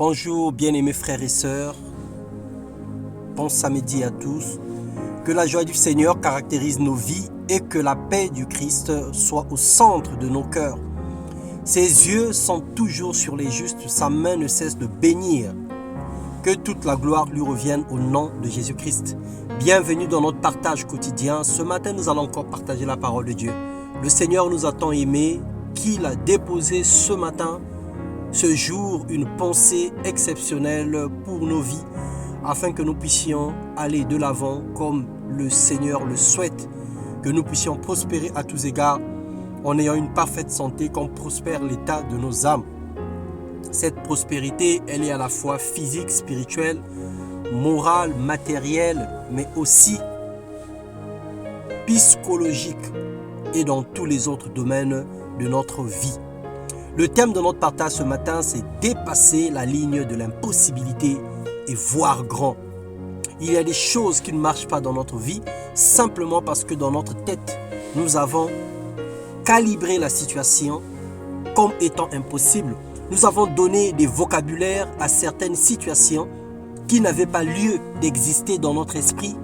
Bonjour bien-aimés frères et sœurs, bon samedi à tous. Que la joie du Seigneur caractérise nos vies et que la paix du Christ soit au centre de nos cœurs. Ses yeux sont toujours sur les justes, sa main ne cesse de bénir. Que toute la gloire lui revienne au nom de Jésus-Christ. Bienvenue dans notre partage quotidien. Ce matin, nous allons encore partager la parole de Dieu. Le Seigneur nous a tant aimés qu'il a déposé ce matin, ce jour, une pensée exceptionnelle pour nos vies, afin que nous puissions aller de l'avant comme le Seigneur le souhaite, que nous puissions prospérer à tous égards en ayant une parfaite santé, comme prospère l'état de nos âmes. Cette prospérité, elle est à la fois physique, spirituelle, morale, matérielle, mais aussi psychologique et dans tous les autres domaines de notre vie. Le thème de notre partage ce matin, c'est dépasser la ligne de l'impossibilité et voir grand. Il y a des choses qui ne marchent pas dans notre vie simplement parce que dans notre tête, nous avons calibré la situation comme étant impossible. Nous avons donné des vocabulaires à certaines situations qui n'avaient pas lieu d'exister dans notre esprit,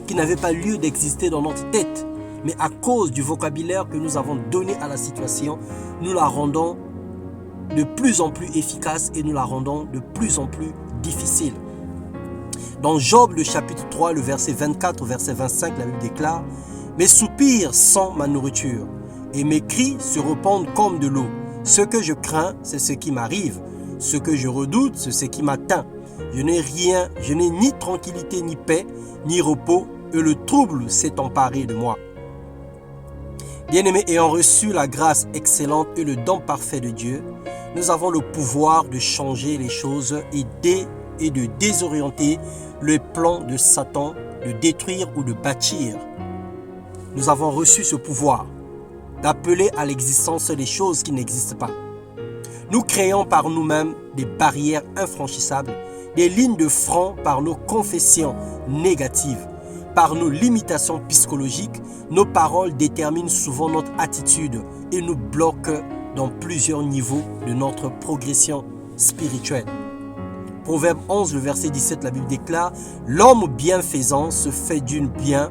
qui n'avaient pas lieu d'exister dans notre tête. Mais à cause du vocabulaire que nous avons donné à la situation, nous la rendons de plus en plus efficace et nous la rendons de plus en plus difficile. Dans Job, le chapitre 3, le verset 24 au verset 25, la Bible déclare « Mes soupirs sont ma nourriture et mes cris se répandent comme de l'eau. Ce que je crains, c'est ce qui m'arrive. Ce que je redoute, c'est ce qui m'atteint. Je n'ai ni tranquillité, ni paix, ni repos, et le trouble s'est emparé de moi. » Bien-aimés, ayant reçu la grâce excellente et le don parfait de Dieu, nous avons le pouvoir de changer les choses et de désorienter le plan de Satan, de détruire ou de bâtir. Nous avons reçu ce pouvoir d'appeler à l'existence des choses qui n'existent pas. Nous créons par nous-mêmes des barrières infranchissables, des lignes de front par nos confessions négatives. Par nos limitations psychologiques, nos paroles déterminent souvent notre attitude et nous bloquent dans plusieurs niveaux de notre progression spirituelle. Proverbe 11, le verset 17, la Bible déclare « L'homme bienfaisant se fait du bien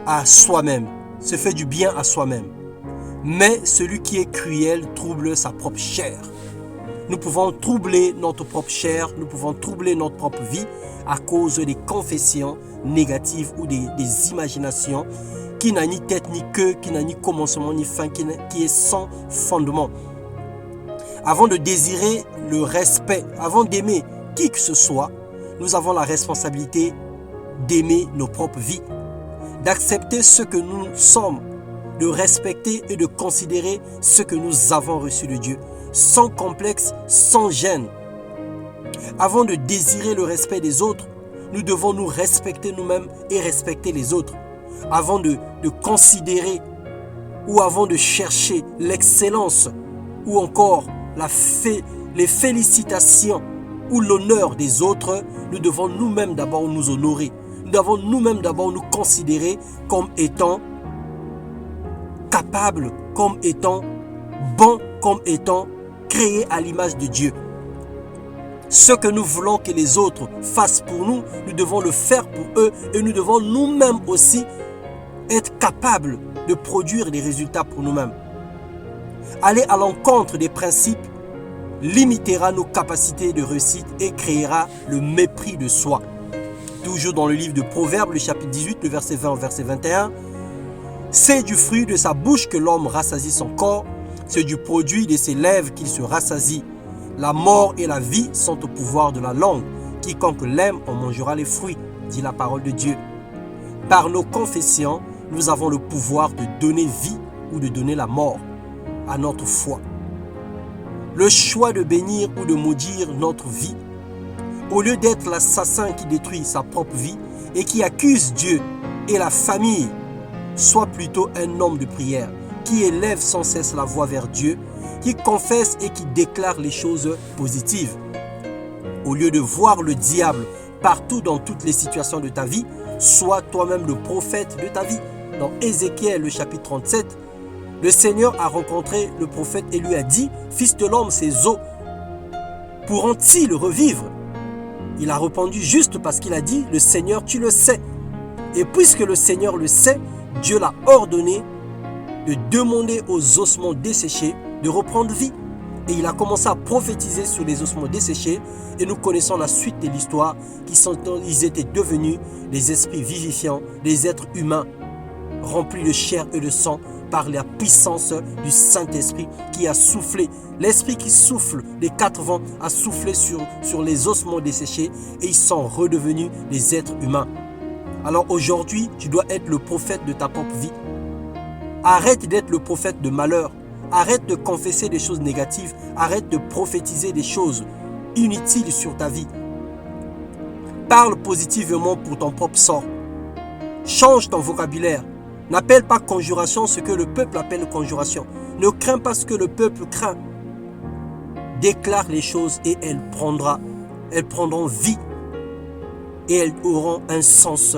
à soi-même, mais celui qui est cruel trouble sa propre chair. » Nous pouvons troubler notre propre chair, nous pouvons troubler notre propre vie à cause des confessions négatives ou des imaginations qui n'a ni tête ni queue, qui n'a ni commencement ni fin, qui est sans fondement. Avant de désirer le respect, avant d'aimer qui que ce soit, nous avons la responsabilité d'aimer nos propres vies, d'accepter ce que nous sommes, de respecter et de considérer ce que nous avons reçu de Dieu, sans complexe, sans gêne. Avant de désirer le respect des autres, nous devons nous respecter nous-mêmes et respecter les autres. Avant de considérer ou avant de chercher l'excellence ou encore les félicitations ou l'honneur des autres, nous devons nous-mêmes d'abord nous honorer. Nous devons nous-mêmes d'abord nous considérer comme étant capables, comme étant bons, comme étant créés à l'image de Dieu. Ce que nous voulons que les autres fassent pour nous, nous devons le faire pour eux et nous devons nous-mêmes aussi être capables de produire des résultats pour nous-mêmes. Aller à l'encontre des principes limitera nos capacités de réussite et créera le mépris de soi. Toujours dans le livre de Proverbes, le chapitre 18, le verset 20 au verset 21, « C'est du fruit de sa bouche que l'homme rassasie son corps, c'est du produit de ses lèvres qu'il se rassasie. La mort et la vie sont au pouvoir de la langue. Quiconque l'aime en mangera les fruits, dit la parole de Dieu. » Par nos confessions, nous avons le pouvoir de donner vie ou de donner la mort à notre foi. Le choix de bénir ou de maudire notre vie, au lieu d'être l'assassin qui détruit sa propre vie et qui accuse Dieu et la famille, sois plutôt un homme de prière qui élève sans cesse la voix vers Dieu, qui confesse et qui déclare les choses positives. Au lieu de voir le diable partout dans toutes les situations de ta vie, sois toi-même le prophète de ta vie. Dans Ézéchiel, le chapitre 37, le Seigneur a rencontré le prophète et lui a dit « Fils de l'homme, ces eaux pourront-ils revivre? Il a répondu juste parce qu'il a dit, le Seigneur, tu le sais. Et puisque le Seigneur le sait, Dieu l'a ordonné de demander aux ossements desséchés de reprendre vie. Et il a commencé à prophétiser sur les ossements desséchés. Et nous connaissons la suite de l'histoire, ils étaient devenus des esprits vivifiants, des êtres humains, remplis de chair et de sang par la puissance du Saint-Esprit qui a soufflé. L'Esprit qui souffle des 4 vents a soufflé sur les ossements desséchés et ils sont redevenus des êtres humains. Alors aujourd'hui, tu dois être le prophète de ta propre vie. Arrête d'être le prophète de malheur. Arrête de confesser des choses négatives. Arrête de prophétiser des choses inutiles sur ta vie. Parle positivement pour ton propre sort. Change ton vocabulaire. N'appelle pas conjuration ce que le peuple appelle conjuration. Ne crains pas ce que le peuple craint. Déclare les choses et elles prendront vie. Et elles auront un sens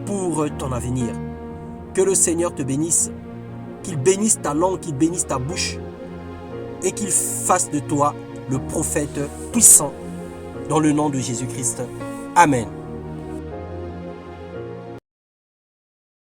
pour ton avenir. Que le Seigneur te bénisse. Qu'il bénisse ta langue, qu'il bénisse ta bouche. Et qu'il fasse de toi le prophète puissant dans le nom de Jésus-Christ. Amen.